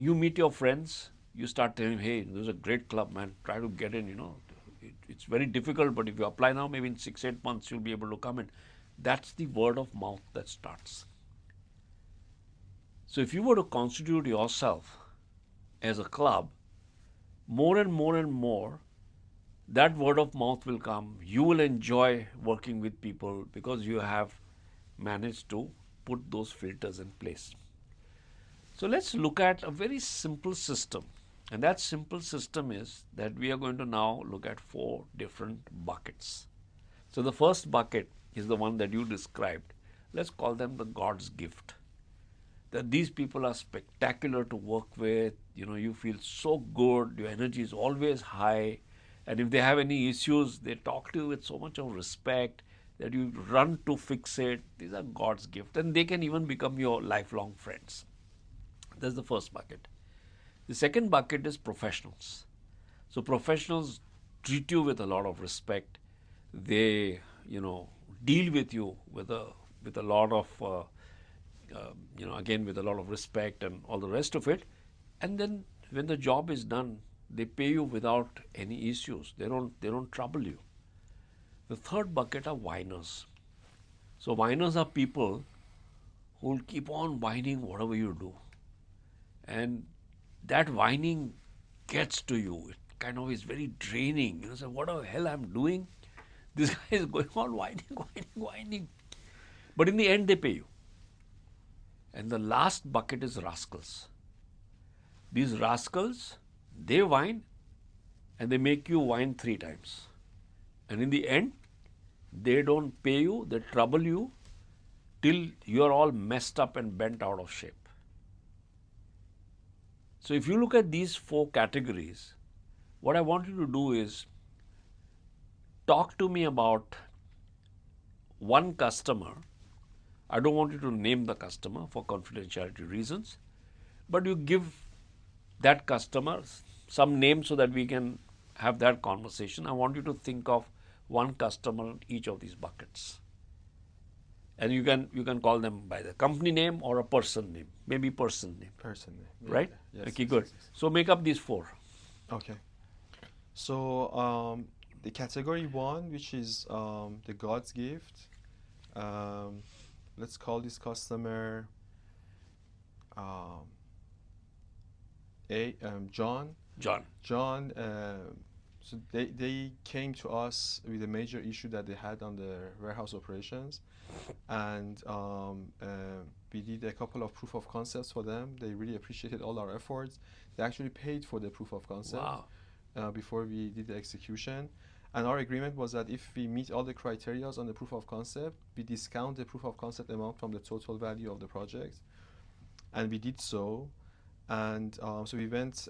You meet your friends, you start telling, hey, there's a great club, man, try to get in, it's very difficult, but if you apply now, maybe in 6 8 months you'll be able to come in. That's the word of mouth that starts. So if you were to constitute yourself as a club, more and more and more, that word of mouth will come. You will enjoy working with people because you have managed to put those filters in place. So let's look at a very simple system. And that simple system is that we are going to now look at 4 different buckets. So the first bucket is the one that you described. Let's call them the God's gift. That these people are spectacular to work with. You feel so good, your energy is always high, and if they have any issues, they talk to you with so much of respect that you run to fix it. These are God's gift, and they can even become your lifelong friends. That's the first bucket. The second bucket is professionals. So professionals treat you with a lot of respect. They, deal with you with a lot of, again, with a lot of respect and all the rest of it. And then when the job is done, they pay you without any issues. They don't trouble you. The third bucket are whiners. So whiners are people who will keep on whining whatever you do. And that whining gets to you. It kind of is very draining. So what the hell I'm doing? This guy is going on whining, whining, whining. But in the end, they pay you. And the last bucket is rascals. These rascals, they whine and they make you whine 3 times. And in the end, they don't pay you, they trouble you till you're all messed up and bent out of shape. So if you look at these 4 categories, what I want you to do is talk to me about one customer. I don't want you to name the customer for confidentiality reasons, but you give that customer some name so that we can have that conversation. I want you to think of one customer in each of these buckets. And you can call them by the company name or a person name, maybe person name. Person name. Yeah, Right? yeah. Yes, Okay, yes, good. yes, yes. So make up these 4. Okay. So the category one, which is the God's gift, um, let's call this customer um, John. John. John. So they came to us with a major issue that they had on their warehouse operations, and we did a couple of proof of concepts for them. They really appreciated all our efforts. They actually paid for the proof of concept Wow. before we did the execution. And our agreement was that if we meet all the criteria on the proof of concept, we discount the proof of concept amount from the total value of the project. And we did so. And so we went.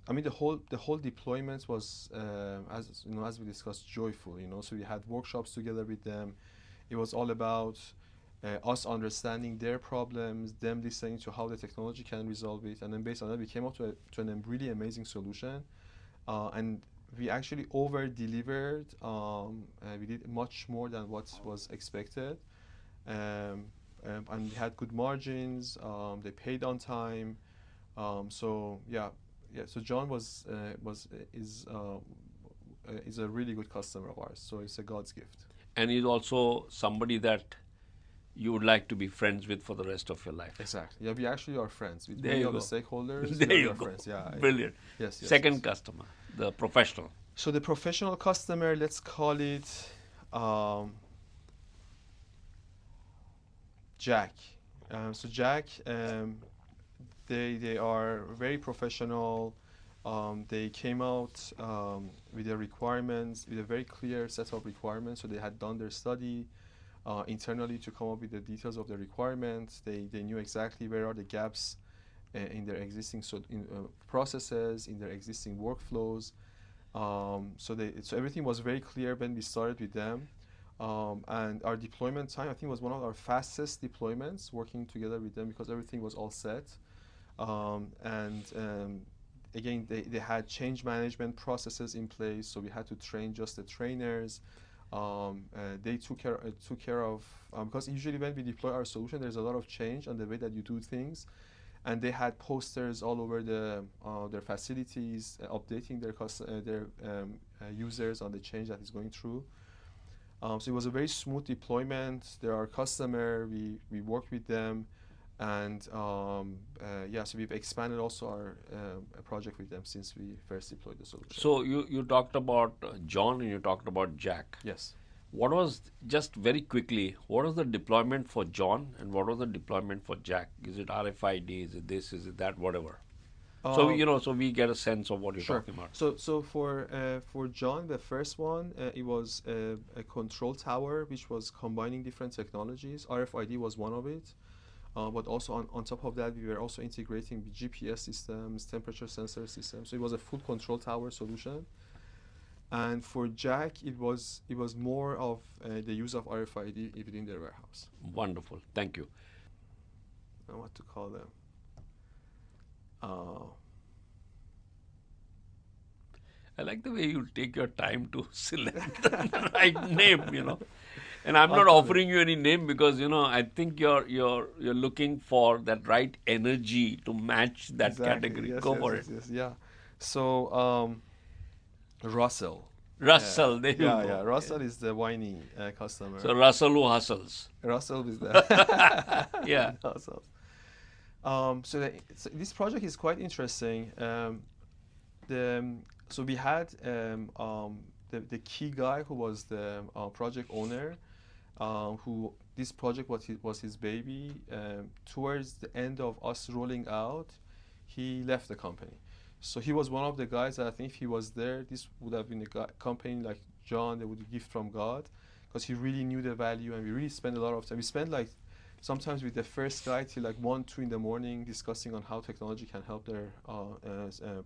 I mean, the whole deployment was, as we discussed, joyful. So we had workshops together with them. It was all about us understanding their problems, them listening to how the technology can resolve it, and then based on that, we came up to a really amazing solution. And we actually over delivered. We did much more than what was expected, um, and we had good margins. They paid on time. So yeah, yeah. So John is a really good customer of ours. So it's a God's gift. And he's also somebody that you would like to be friends with for the rest of your life. Exactly. Yeah, we actually are friends with There many you of the go. stakeholders. There We you are go. friends. Yeah, yeah. Brilliant. Yes, yes, Second yes. customer, the professional. So the professional customer, let's call it um, Jack. So Jack, they are very professional. They came out with their requirements, with a very clear set of requirements. So they had done their study internally to come up with the details of the requirements. They knew exactly where are the gaps in their existing processes, in their existing workflows. So everything was very clear when we started with them. And our deployment time, I think, was one of our fastest deployments working together with them because everything was all set. And again, they had change management processes in place, so we had to train just the trainers. They took care of because usually when we deploy our solution, there's a lot of change on the way that you do things, and they had posters all over their facilities, updating their users on the change that is going through. So it was a very smooth deployment. They're our customer. We work with them, and yeah, so we've expanded also our project with them since we first deployed the solution. So you talked about John and you talked about Jack. Yes. What was, just very quickly, what was the deployment for John and what was the deployment for Jack? Is it RFID? Is it this? Is it that? Whatever. So so we get a sense of what you're Sure. talking about. So for John, the first one, it was a control tower which was combining different technologies. RFID was one of it, but also on top of that, we were also integrating with GPS systems, temperature sensor systems. So it was a full control tower solution. And for Jack, it was more of the use of RFID within their warehouse. Wonderful. Thank you. I don't know what to call them. I like the way you take your time to select the right name. And I'm not I'll offering you any name because I think you're looking for that right energy to match that Exactly. category. Yes, Go yes, for yes, it. yes, yeah. So Russell. Russell, there you Yeah, go. yeah. Russell is the whiny customer. So Russell who hustles. Russell is the Yeah. Russell. So this project is quite interesting. So we had the key guy who was the project owner, who this project was his baby. Towards the end of us rolling out, he left the company. So he was one of the guys that I think if he was there, this would have been a company like John, they would gift from God, because he really knew the value, and we really spent a lot of time. We spent like sometimes with the first guy till like 1, 2 in the morning discussing on how technology can help their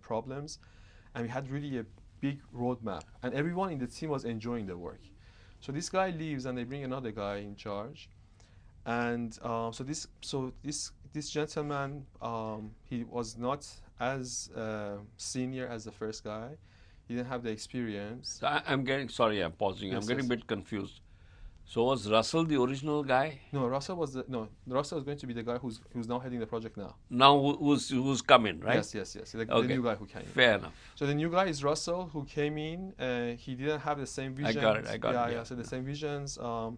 problems, and we had really a big roadmap, and everyone in the team was enjoying the work. So this guy leaves, and they bring another guy in charge, and so this gentleman, he was not as senior as the first guy. He didn't have the experience. So I'm getting, sorry, I'm pausing. Yes, I'm getting yes. a bit confused. So was Russell the original guy? No, Russell was going to be the guy who's now heading the project now. Now who's come in, right? Yes, yes, yes. The Okay. new guy who came in. Fair enough. So the new guy is Russell, who came in. He didn't have the same visions. I got it, Yeah. So the same visions. So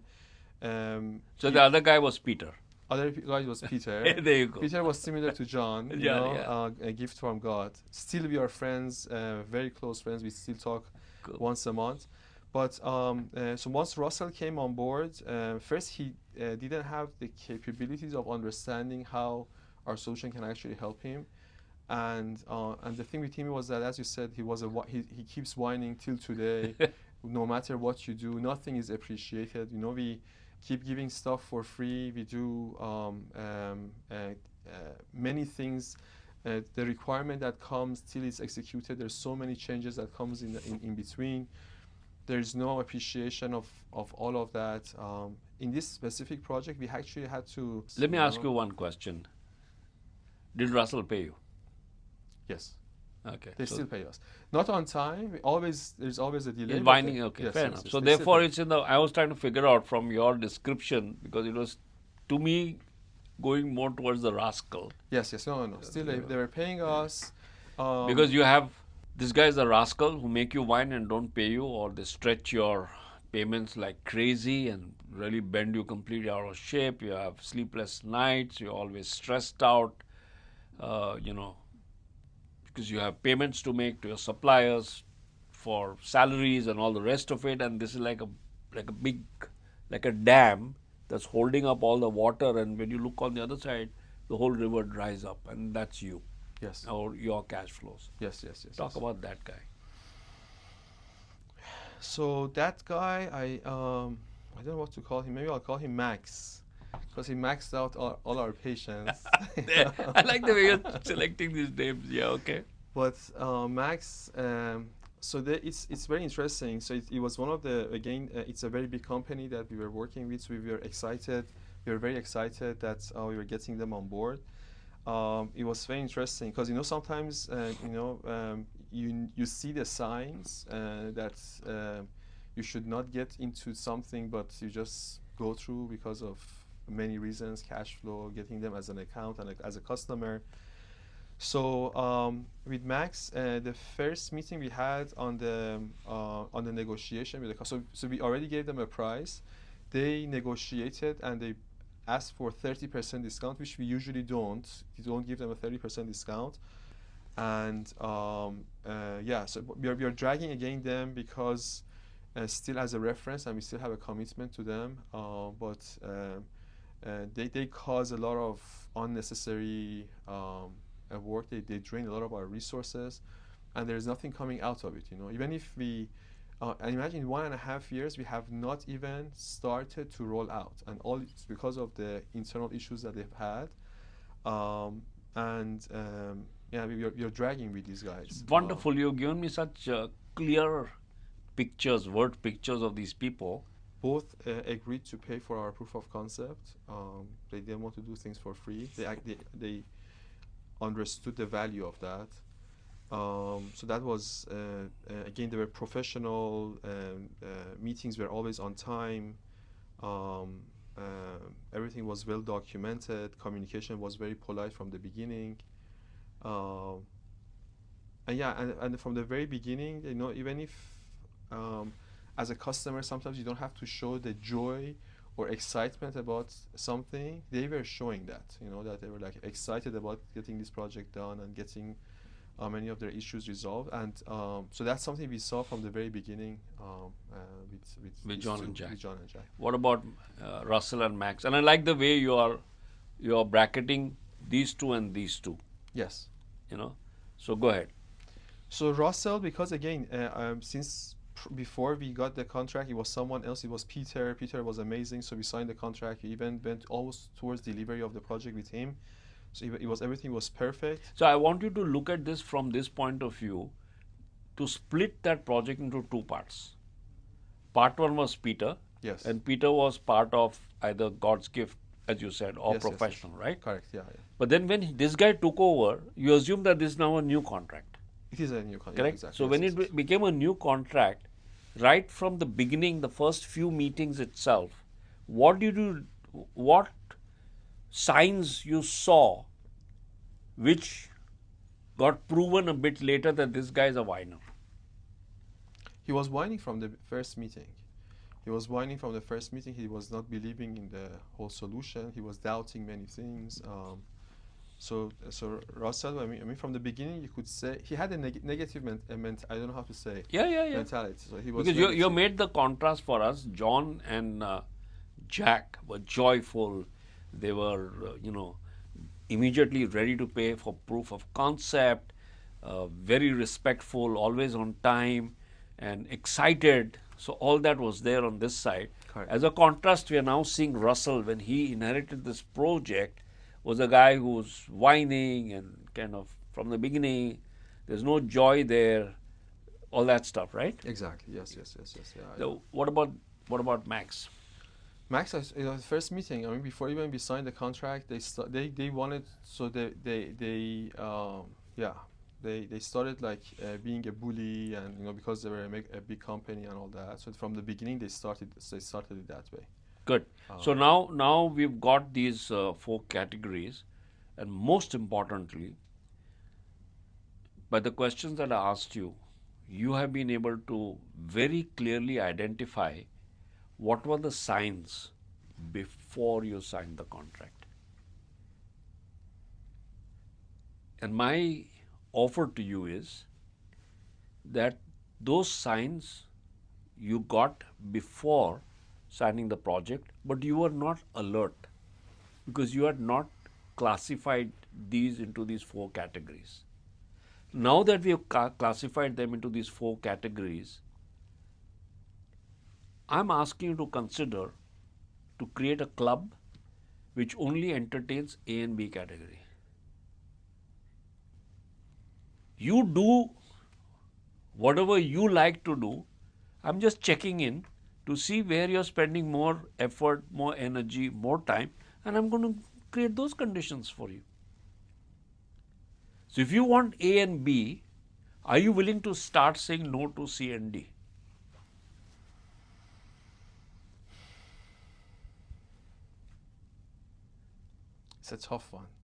the other guy was Peter. Other guy was Peter. There you go. Peter was similar to John. Yeah. A gift from God. Still, we are friends, very close friends. We still talk Cool. once a month. But so once Russell came on board, first he didn't have the capabilities of understanding how our solution can actually help him. And the thing with him was that, as you said, he keeps whining till today. No matter what you do, nothing is appreciated. We keep giving stuff for free. We do many things. The requirement that comes till it's executed, there's so many changes that comes in between. There's no appreciation of all of that. In this specific project, we actually had to. Let me ask you one question. Did Russell pay you? Yes. Okay. They still pay us. Not on time. There's always a delay. In binding, okay, yes, fair yes, enough. yes, So they still therefore, pay. it's in the. I was trying to figure out from your description, because it was, to me, going more towards the rascal. Yes. No. Still, they were paying us. Because you have, this guy is a rascal who make you whine and don't pay you, or they stretch your payments like crazy and really bend you completely out of shape. You have sleepless nights. You're always stressed out. Because you have payments to make to your suppliers for salaries and all the rest of it, and this is like a dam that's holding up all the water, and when you look on the other side, the whole river dries up, and that's you. Yes. Or your cash flows. Yes. Talk about that guy. So that guy, I don't know what to call him. Maybe I'll call him Max, because he maxed out all our patients. I like the way you're selecting these names. Yeah, okay. But Max, so it's very interesting. So it was one of the, again, it's a very big company that we were working with. So we were excited. We were very excited that we were getting them on board. It was very interesting because sometimes you see the signs that you should not get into something, but you just go through because of many reasons: cash flow, getting them as an account and as a customer. So with Max, the first meeting we had on the negotiation with the customer, so we already gave them a price. They negotiated and they asked for 30% discount, which we usually don't. We don't give them a 30% discount. And yeah, so we are dragging again them because still as a reference, and we still have a commitment to them. But they cause a lot of unnecessary work. They drain a lot of our resources, and there's nothing coming out of it. Even if we and imagine in 1.5 years we have not even started to roll out, and all it's because of the internal issues that they've had. And yeah, we are dragging with these guys. Wonderful. You've given me such clear pictures, word pictures of these people. Both agreed to pay for our proof of concept. They didn't want to do things for free. They understood the value of that. So that was again, they were professional. Meetings were always on time. Everything was well documented. Communication was very polite from the beginning. And yeah, and from the very beginning, even if as a customer, sometimes you don't have to show the joy or excitement about something. They were showing that, that they were like excited about getting this project done and getting many of their issues resolved. And so that's something we saw from the very beginning With John and Jack. With John and Jack. What about Russell and Max? And I like the way you are bracketing these two and these two. Yes. So go ahead. So Russell, because again, since before we got the contract, it was someone else. It was Peter. Peter was amazing. So we signed the contract. We even went almost towards delivery of the project with him. So everything was perfect. So I want you to look at this from this point of view, to split that project into two parts. Part one was Peter. Yes. And Peter was part of either God's gift, as you said, or Yes, professional, yes. right? Correct. Yeah. But then when this guy took over, you assume that this is now a new contract. It is a new contract. Correct? Exactly. So Yes, when yes, it became a new contract, right from the beginning, the first few meetings itself, what signs you saw which got proven a bit later that this guy is a whiner? He was whining from the first meeting. He was not believing in the whole solution. He was doubting many things. So Russell, I mean, from the beginning, you could say he had a negative I don't know how to say. Yeah. Mentality. So he was Because you made the contrast for us. John and Jack were joyful. They were, immediately ready to pay for proof of concept, very respectful, always on time, and excited. So all that was there on this side. Correct. As a contrast, we are now seeing Russell, when he inherited this project, was a guy who was whining and kind of from the beginning, there's no joy there, all that stuff, right? Exactly. Yes. Yeah. So what about Max? Max, the first meeting, I mean, before even we signed the contract, they wanted, so they started like being a bully, and because they were a big company and all that. So from the beginning, they started it that way. Good. So now we've got these 4 categories, and most importantly, by the questions that I asked you, you have been able to very clearly identify what were the signs before you signed the contract. And my offer to you is that those signs you got before signing the project, but you were not alert because you had not classified these into these 4 categories. Now that we have classified them into these 4 categories, I'm asking you to consider to create a club which only entertains A and B category. You do whatever you like to do. I'm just checking in to see where you're spending more effort, more energy, more time, and I'm going to create those conditions for you. So if you want A and B, are you willing to start saying no to C and D? It's a tough one.